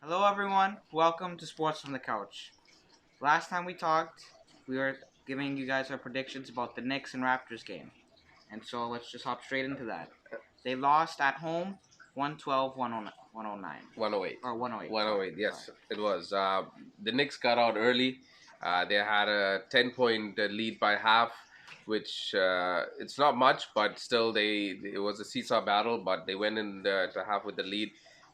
Hello, everyone. Welcome to Sports from the Couch. Last time we talked, we were giving you guys our predictions about the Knicks and Raptors game. And so let's just hop straight into that. They lost at home 112 109. 108. Or 108. 108, Sorry. yes, it was. The Knicks got out early. They had a 10-point lead by half, which it's not much, but still, it was a seesaw battle. But they went in to half with the lead,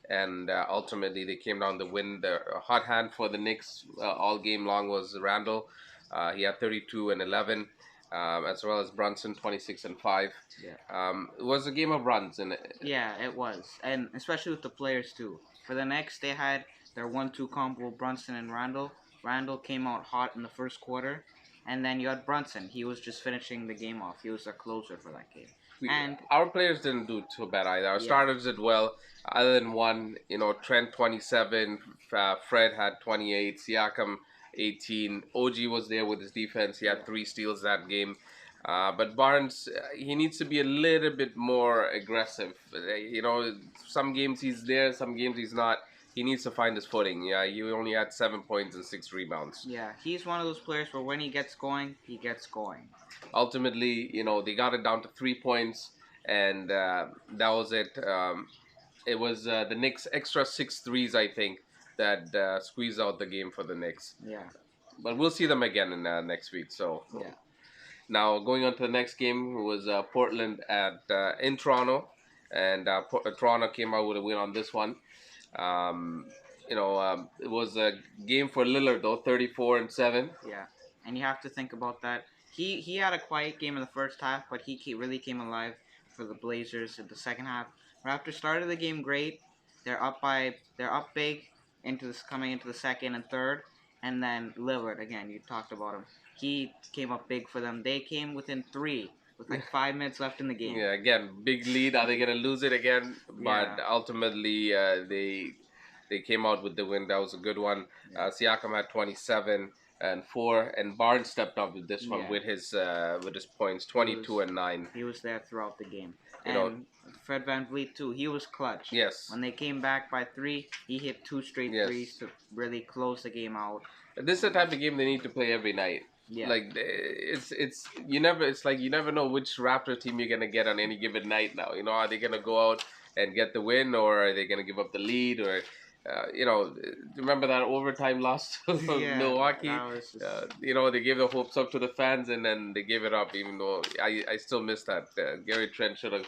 and ultimately they came down to win. The hot hand for the Knicks all game long was Randall. He had 32 and 11, as well as Brunson 26 and 5. Yeah. It was a game of runs, and Yeah, it was. And especially with the players, too. For the Knicks, they had their 1-2 combo, Brunson and Randall. Randall came out hot in the first quarter. And then you had Brunson. He was just finishing the game off. He was a closer for that game. And our players didn't do too bad either. Our yeah, starters did well, other than one. Trent 27, Fred had 28, Siakam 18. OG was there with his defense. He had 3 steals that game. But Barnes, he needs to be a little bit more aggressive. Some games he's there, some games he's not. He needs to find his footing. Yeah, he only had 7 points and 6 rebounds. yeah, he's one of those players where when he gets going, he gets going. Ultimately, they got it down to 3 points, and that was it. It was the Knicks' extra 6 threes, I think, that squeezed out the game for the Knicks. Yeah, But we'll see them again in next week. So yeah, now going on to the next game was Portland in Toronto, and Toronto came out with a win on this one. It was a game for Lillard though, 34 and 7. yeah. And you have to think about that. He had a quiet game in the first half, but really came alive for the Blazers in the second half. Raptors started the game great. They're up big coming into the second and third, and then Lillard again. You talked about him. He came up big for them. They came within 3 with like 5 minutes left in the game. Yeah, again, big lead. Are they gonna lose it again? But Yeah. ultimately, they came out with the win. That was a good one. Yeah. Siakam had 27 and 4, and Barnes stepped up with this one Yeah. with his points, 22 and 9. He was there throughout the game. You And know, Fred Van Vliet too. He was clutch. yes, When they came back by 3, he hit 2 straight yes. threes to really close the game out. This is the type of game they need to play every night. Yeah. Like it's like you never know which Raptor team you're gonna get on any given night now. Are they gonna go out and get the win, or are they gonna give up the lead, or remember that overtime loss to Yeah, Milwaukee? that was just- They gave the hopes up to the fans, and then they gave it up. Even though I still miss that. Gary Trent should have,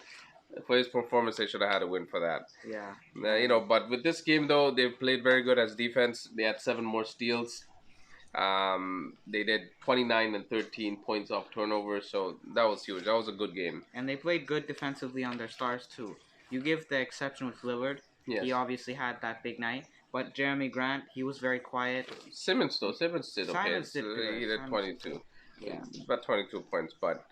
for his performance, they should have had a win for that. Yeah. But with this game though, they played very good as defense. They had 7 more steals. They did 29 and 13 points off turnover, so that was huge. That was a good game. And they played good defensively on their stars too. You give the exception with Lillard. Yes. He obviously had that big night. But Jeremy Grant, he was very quiet. Simmons did okay. Simmons did good. He did 22. Yeah. About 22 points, but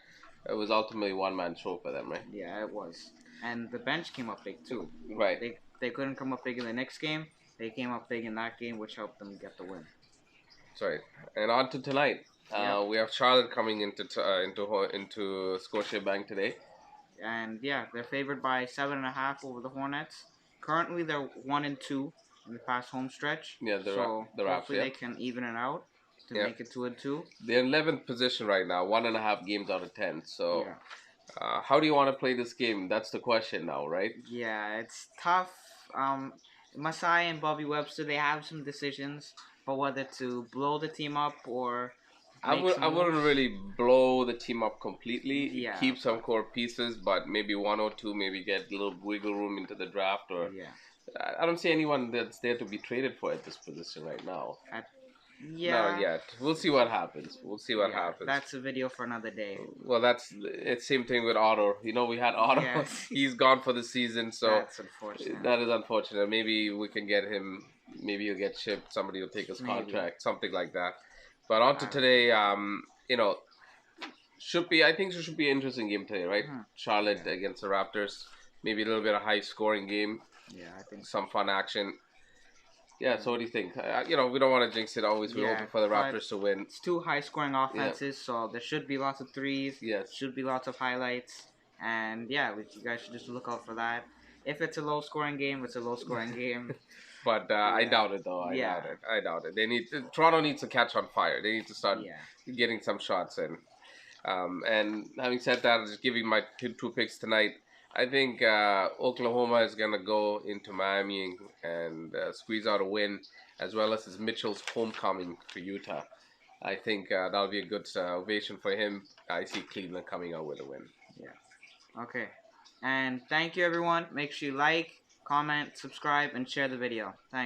it was ultimately one-man show for them, right? Yeah, it was. And the bench came up big too. Right. They couldn't come up big in the next game. They came up big in that game, which helped them get the win. Sorry. And on to tonight. Yeah. We have Charlotte coming into Scotiabank today. And yeah, they're favored by 7.5 over the Hornets. Currently, they're 1-2 in the past home stretch. Yeah, the Raps. Hopefully Yeah. they can even it out to Yeah. make it 2-2. They're in 11th position right now, 1.5 games out of 10. So, Yeah. how do you want to play this game? That's the question now, right? Yeah, it's tough. Masai and Bobby Webster, they have some decisions for whether to blow the team up or I wouldn't really blow the team up completely. Yeah. Keep some core pieces, but maybe 1 or 2, maybe get a little wiggle room into the draft. Or Yeah. I don't see anyone that's there to be traded for at this position right now. Yeah. Not yet. We'll see what happens. Happens. That's a video for another day. Well, it's same thing with Otto. We had Otto. Yes. He's gone for the season, so That's unfortunate. that is unfortunate. Maybe we can get him. Maybe he'll get shipped. Somebody will take his Maybe. contract, something like that. But on to today, I think it should be an interesting game today, right? Charlotte against the Raptors. Maybe a little bit of high scoring game. Yeah, I think some fun action. Yeah, so what do you think? We don't want to jinx it always. We're hoping for the Raptors to win. It's 2 high-scoring offenses, so there should be lots of threes. Yes. Should be lots of highlights. And, yeah, you guys should just look out for that. if it's a low scoring game, it's a low scoring game. But I Yeah, doubt it, though. I yeah, doubt it. I doubt it. Toronto needs to catch on fire. They need to start yeah, getting some shots in. And having said that, just giving my two picks tonight. I think Oklahoma is gonna go into Miami and squeeze out a win, as well as his Mitchell's homecoming for Utah. I think that'll be a good ovation for him. I see Cleveland coming out with a win. yeah. Okay. And thank you, everyone. Make sure you like, comment, subscribe, and share the video. Thanks.